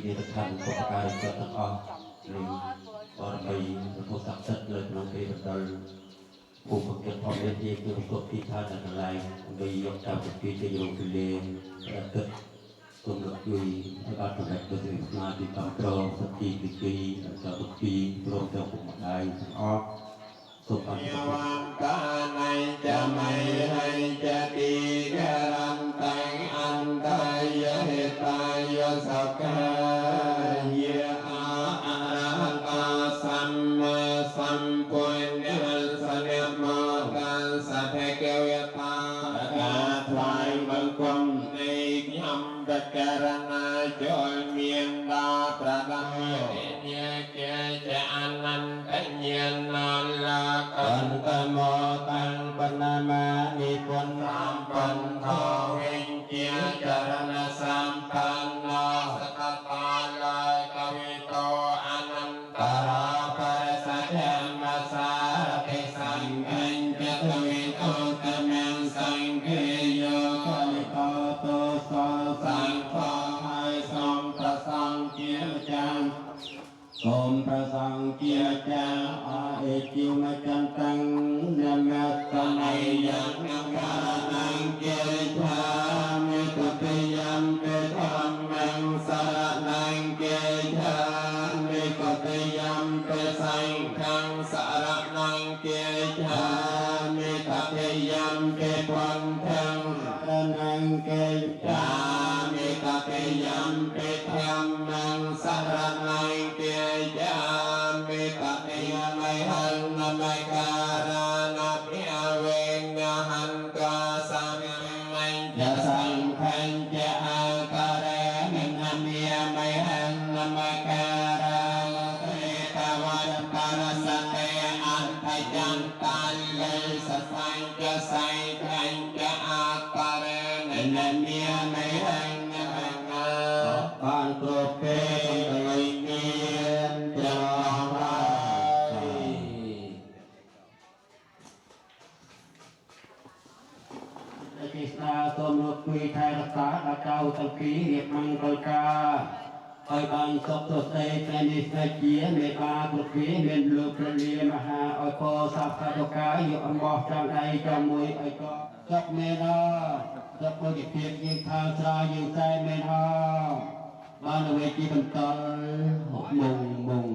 ជាឋានបុព្វការីក៏ទាំងអស់នៃបរមីពុទ្ធសិទ្ធិលើក្នុងពេលបណ្ដុលភូមិគិតផងនេះជាគឺប្រកបពីថាដល់កន្លែងដើម្បីយកតាមពីទៅយកទៅលេងគិតគុំលោកជួយឲ្យបានប្រកបទៅស្មារតីតាមក្រមសតិវិធីដល់ទៅពីព្រមទាំងពុកម្ដាយទាំងអស់សូមអរគុណកាណៃจะไม่ให้จะดีการันตังอันตายเหตุตายสักกายอาตาสัมมาสัมปุญญสัญญมกันสัทเกวตาการถวายบังคมในยำตะการณาจอยเมียนดาประดับเนียเกจะอนันตเนียนนอนละกันตโมตังปนามานิพุนสัมปันโทเวงเกียจารณสัมปันโนสกตาลายกวิโตอนันตราปะสัจจมัสสาติสังเกจทวิโตตะเมงสังเกโยกวิโตโตโสสังโฆให้สมประสังเกียจังសូមប្រសង្ឃជាចាអអេជីវចន្ទងនមតន័យយ៉ាងការណង្គេថាមេតតិយំពេធម្មងសារណង្គេថាមេតតិយំពេសង្ឃងសារណង្គេថាមេតតិយំពេពន្ធងរណង្គេថាមេតតិយំពេធម្មងសារណង្គេយាមិតតិយមหังนมการานาภิเวนะหันกาสัมมัญจะสังขัญจะอาการะมินะเมียมหังนมการาเตตวัตตารสเตอันทจันตันเลสสังจะสังขัญจะอาการะมินะเมียมหังนมการาปานโกเปสังเกเนียนจะกิสนาสมรุปีไทยรักษาอาเจ้าตั้งปีเรียบมังกรกาคอยบังศพตัวเตยเป็นนิสัยเจียเมตาตุกีเมนลูกเรียมหาออยโคสัพพะตกายอยู่อันบอกจังใดจังมวยออยก็จับเมนาจับมือเพียงยิงทางสายยิงใจเมนาบ้านเวทีบรรทอนมง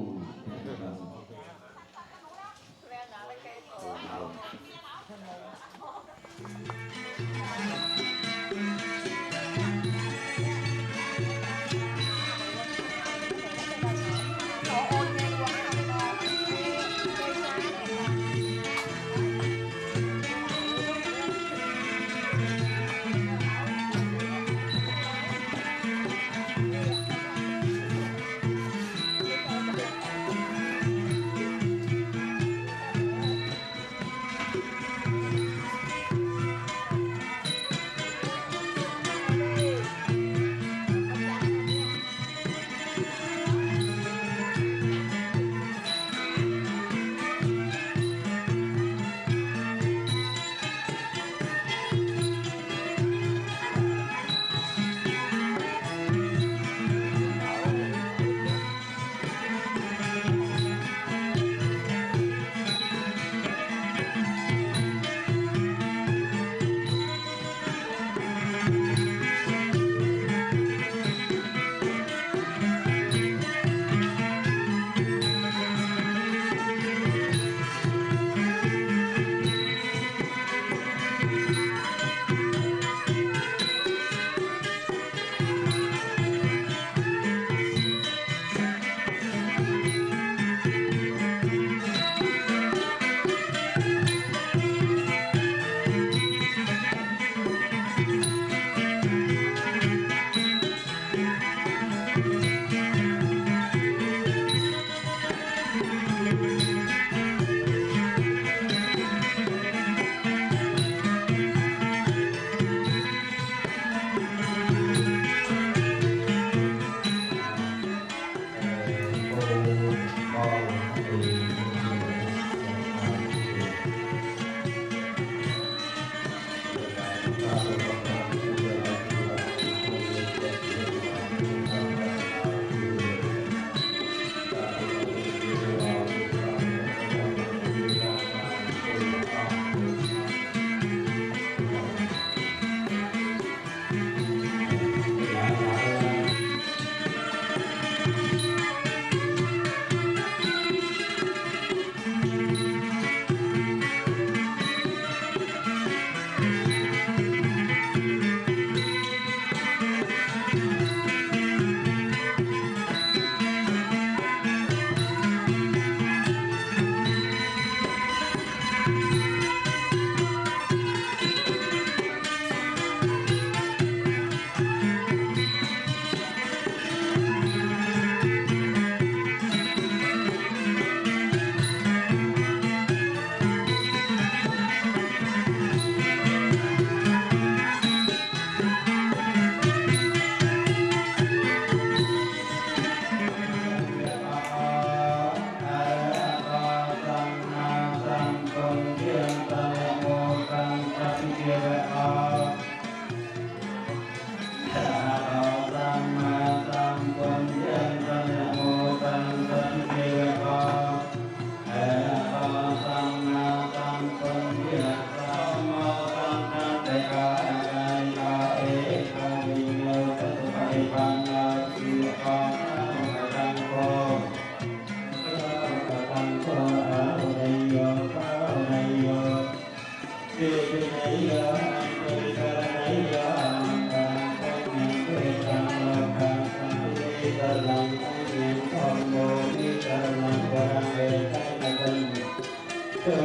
Rồi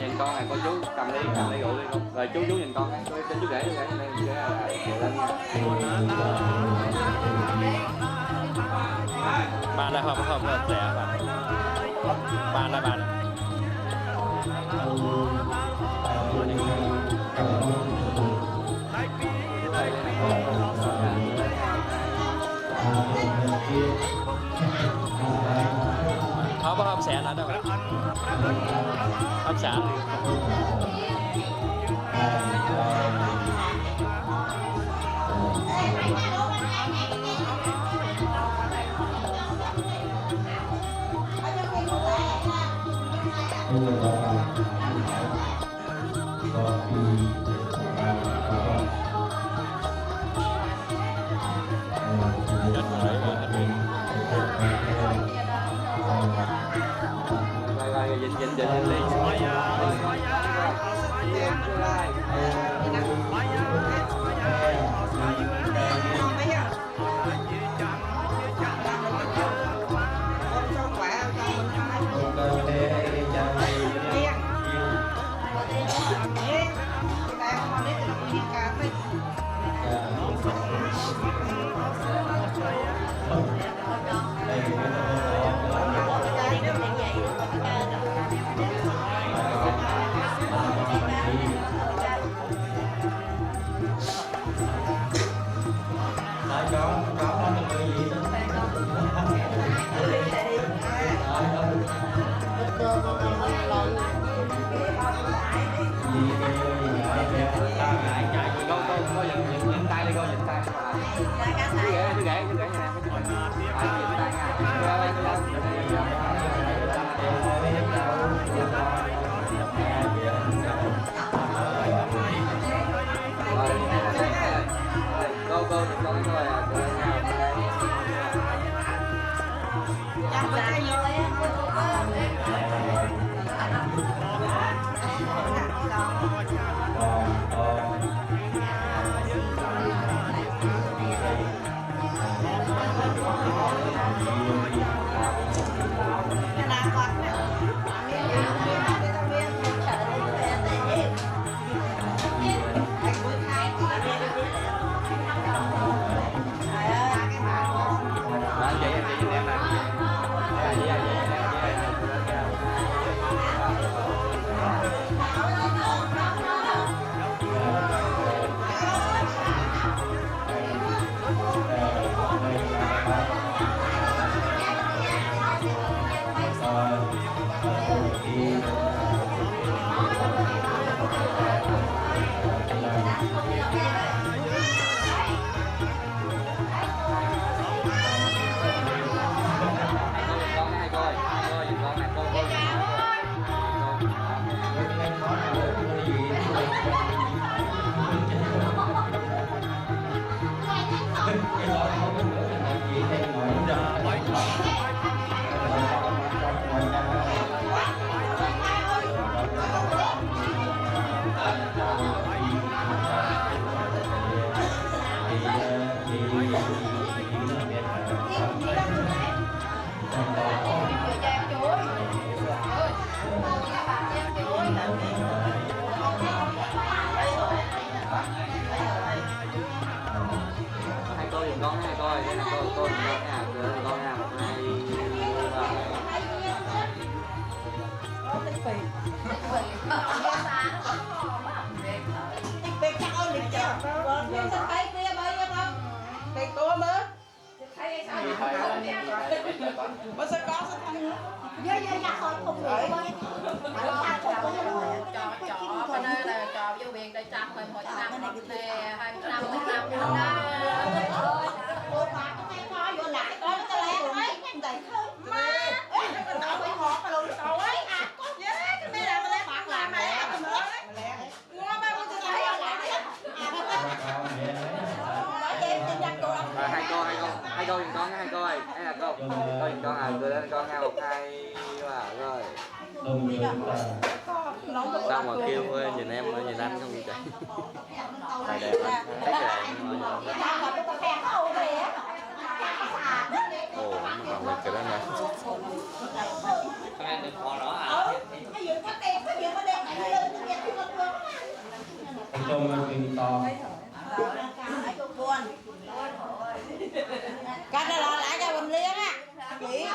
nhìn con này, con chú cầm ly rượu đi con. Rồi chú nhìn con cái, chú để lên bạn này không rẻ bạn này không xẻ nữa đâu, không xẻ. Dình ly. hai coi nhìn con này coi hai coi nhìn con hai coi đây là con nha con nha một hai Việc chắc ơn việc chưa? Còn nhưng sao thấy kia bây giờ không? Thì cô mới. Mà sao có sao thằng Dơ dắt thôi không được thôi. Trò bên đây là trò vô biển để chặt mình một năm một nè 25 năm đó. cô bà có hay coi vô lại coi nó lẹ ấy nhanh vậy không? Má. Ê nó bị ngọt luôn trời ơi. À có dễ cái mấy là lấy bạc làm mẹ nữa. Mua ba con tôi thấy lại. hai coi nhìn con hai coi hay là con nhìn con à cười lên con nha một hai ba rồi sao mà kêu nhìn em nhìn anh không vậy trời tài đẹp anh thấy đẹp ồ nó còn cái đó nè Các em đừng khó đó à. Cái gì có đẹp cái gì có đẹp này lên cái gì cũng được. Trong kinh to Cái này là lại cho Bình Liên á. Chị,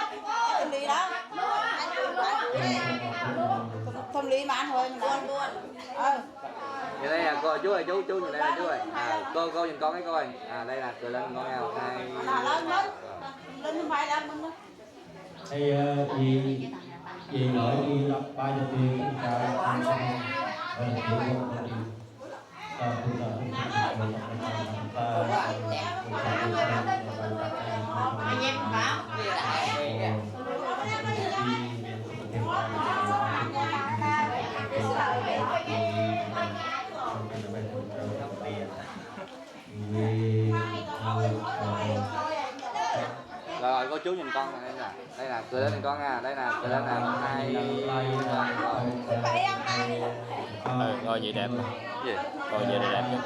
Bình Liên đó. Thông Liên mà anh hồi mình luôn luôn. Nhìn đây là cô chú ơi chú nhìn đây là chú ơi cô nhìn con cái coi đây là cười lên con nha một hai lên không phải là mình đó. hay gì nói đi đọc ba giờ tiền cả Anh em bảo rồi cô chú nhìn con này đây là cười lên con nha đây là cười lên là một hai Rồi vậy đẹp. gì Rồi vậy đẹp chứ.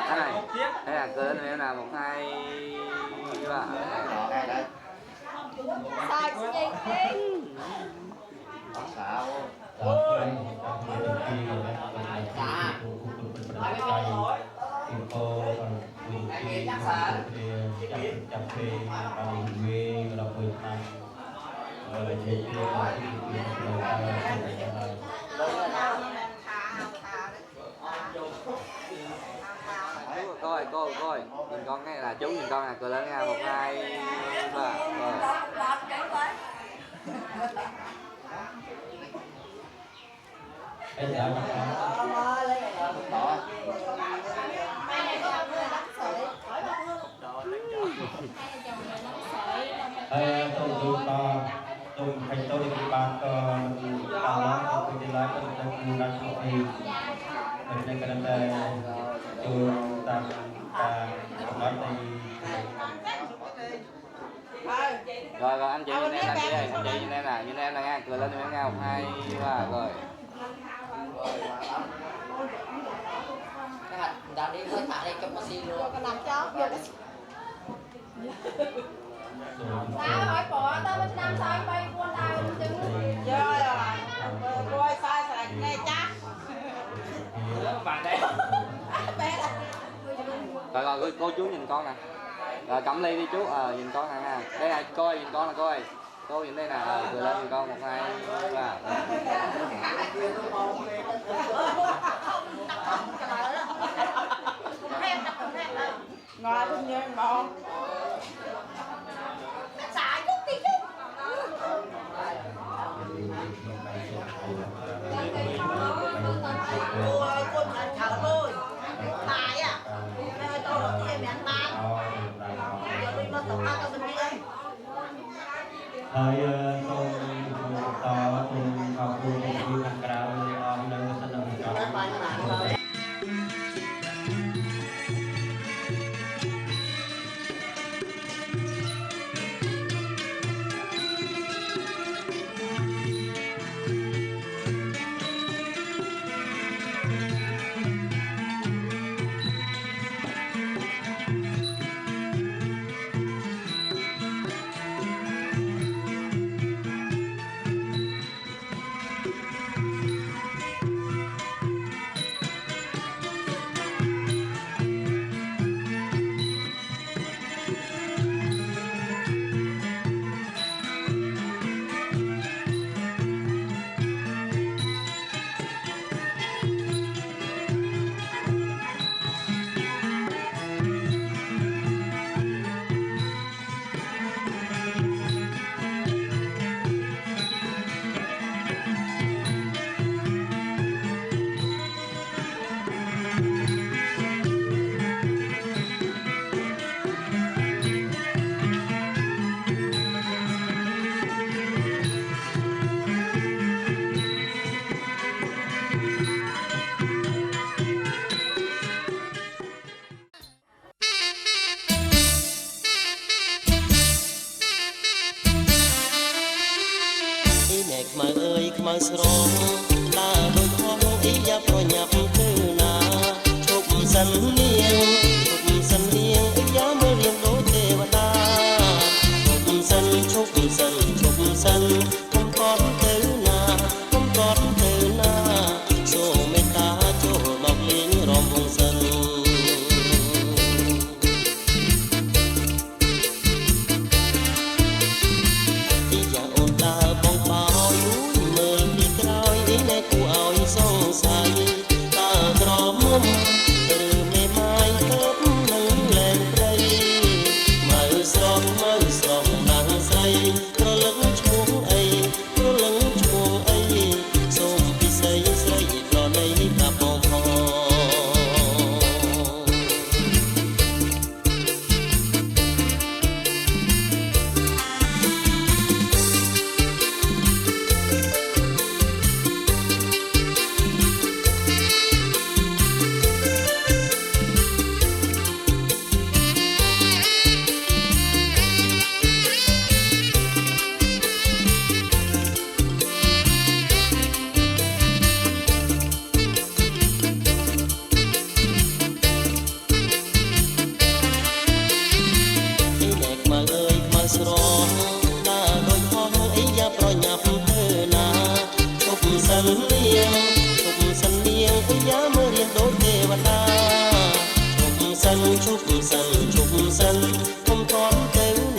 anh này đây là cười lên em là một hai ba Sai gì coi nhìn con cái là chú nhìn con là cười lên nha một hai ba rồi tôi thành tôi đi bán tao đó tôi đi lái tôi đang đang đi nên cái này tôi đang nói rồi anh chị nhìn em là chị ơi anh chị nhìn em là nha cười lên em nha một hai ba rồi các bạn đã đi hơi thả đây trong machine luôn còn làm cho vô cái Tao hỏi bỏ tao bên Nam sai bay qua tao chứng rồi rồi sai sai nghe chắc Bạn đây. bé Rồi cô chú nhìn con nè. Rồi cầm ly đi chú, nhìn con nè ha. Đây là coi, nhìn con là coi. Cô nhìn đây nè, cười lên nhìn con 1, 2, 3. Ngồi bên như ngon. Xài chút đi chút. Cô ơi, cô nhận thở thôi. Tài à. Mẹ ơi, tôi là em ăn ban. Giờ đi mất tổng ăn cho mình đi ơi. Thời tôi tỏ tôi học tôi đi ăn cào nâng sân nâng Hãy subscribe cho kênh Ghiền Mì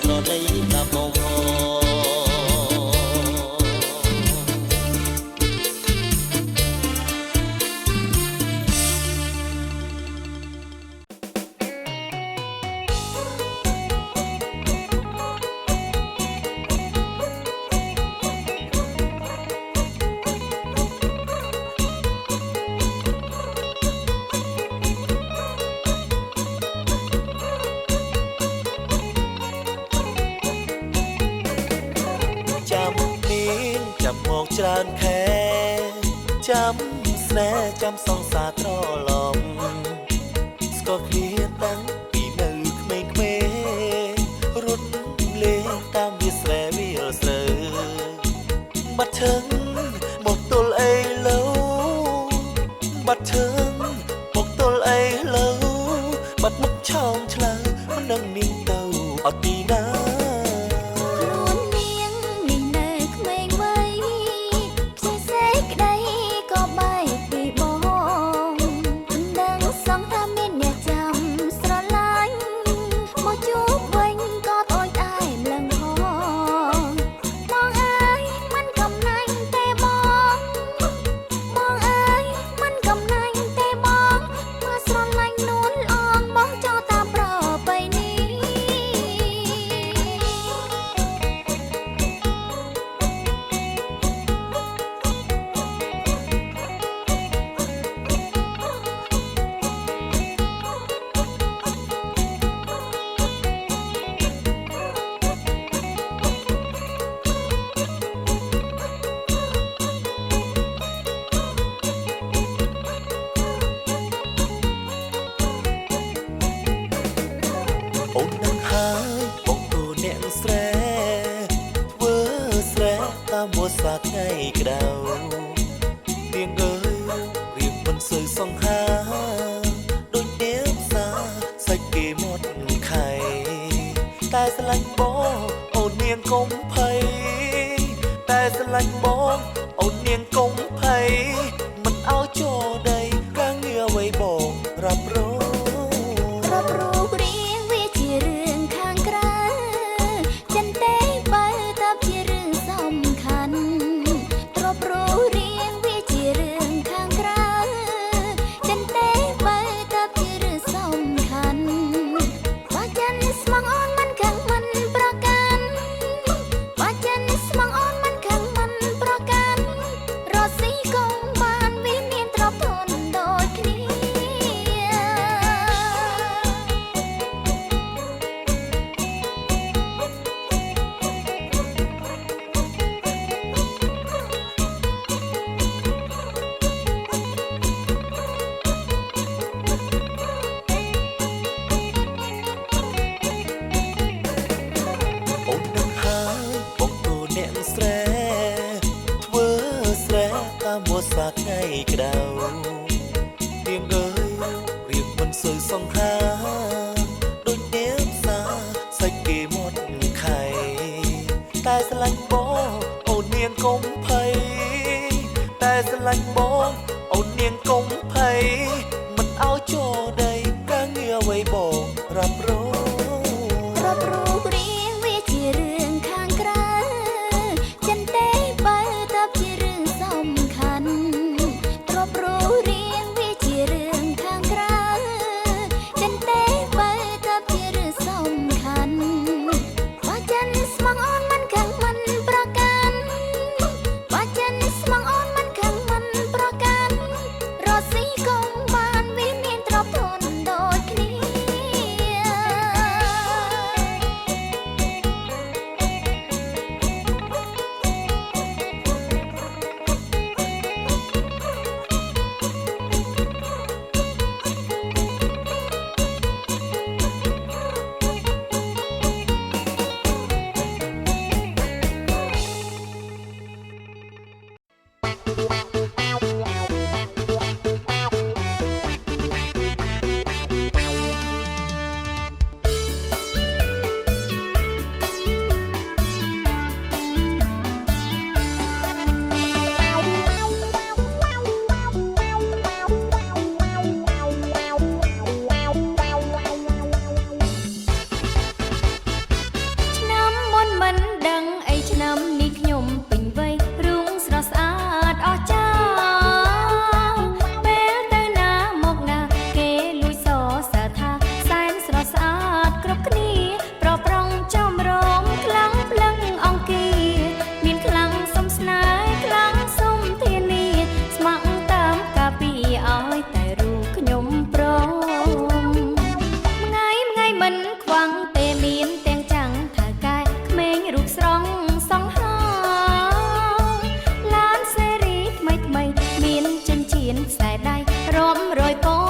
Gõ để không bỏ ស្នេហ៍ចាំសង្សារត្រឡប់ស្គាល់គ្នាតាំងពីនៅក្មេងៗរត់លេងតាមវាស្រែវាលស្រូវបាត់ឈឹងមកទល់អីលើបាត់ឈឹងមកទល់អីលើបាត់មុខឆោមឆ្លើមិនដឹងនាងទៅអត់ទីណាខ្លួននាងនេះនៅក្មេងវ័យផ្សេងសេចក្ដីក៏បែកពីបងមិនដឹងសងថាមានអ្នកចាំស្រឡាញ់មកជួបវិញក៏អោយឯងលឹងហងបងអើយមិនកំណាញ់ទេបងបងអើយមិនកំណាញ់ទេបងមកស្រឡាញ់នួនអងបងចោលតាមប្រពៃនេះអូននឹងហើយបងទូអ្នកស្រែធ្វើស្រែតាមវស្សាថ្ងៃក្តៅនាងអើយរៀងមិនសូវសង្ហាដូចនាងសាសាច់គេមកខៃតែស្រឡាញ់បងអូននាងកុំភ័យតែស្រឡាញ់បងអូននាងកុំភ័យមិនឲ្យចូលដីការងារអ្វីបងរ៉ាប់រងរាប់រូបរាងវាជារឿងខាងក្រៅចិនទេបើតើជារឿងសំខាន់រាប់រូបរាងវាជារឿងខាងក្រៅចិនទេបើតើជារឿងសំខាន់បើចិនស្មងអូនមិនខឹងមិនប្រកាន់បើចិនស្មងអូនមិនខឹងមិនប្រកាន់រស់ស៊ីកុំបានវាមានទ្រព្យធនដូចគ្នា អូននឹងហើយបងទូអ្នកស្រែធ្វើស្រែតាមវស្សាថ្ងៃក្តៅនាងអើយរៀងមិនសូវសង្ហាដូចនាងសាសាច់គេមកខៃតែស្រឡាញ់បងអូននាងកុំភ័យតែស្រឡាញ់បងអូននាងកុំភ័យមិនឲ្យចូលដីការងារអ្វីបងរ៉ាប់រង រាប់រូបរាងវាជារឿងខាងក្រៅចិនទេបើតើជារឿងសំខាន់រាប់រូបរាងវាជារឿងខាងក្រៅចិនទេបើតើជារឿងសំខាន់បើចិនស្មងអូនមិនខឹងមិនប្រកាន់បើចិនស្មងអូនមិនខឹងមិនប្រកាន់រស់ស៊ីកុំបានវាមានទ្រព្យធនដូចគ្នា ស រយត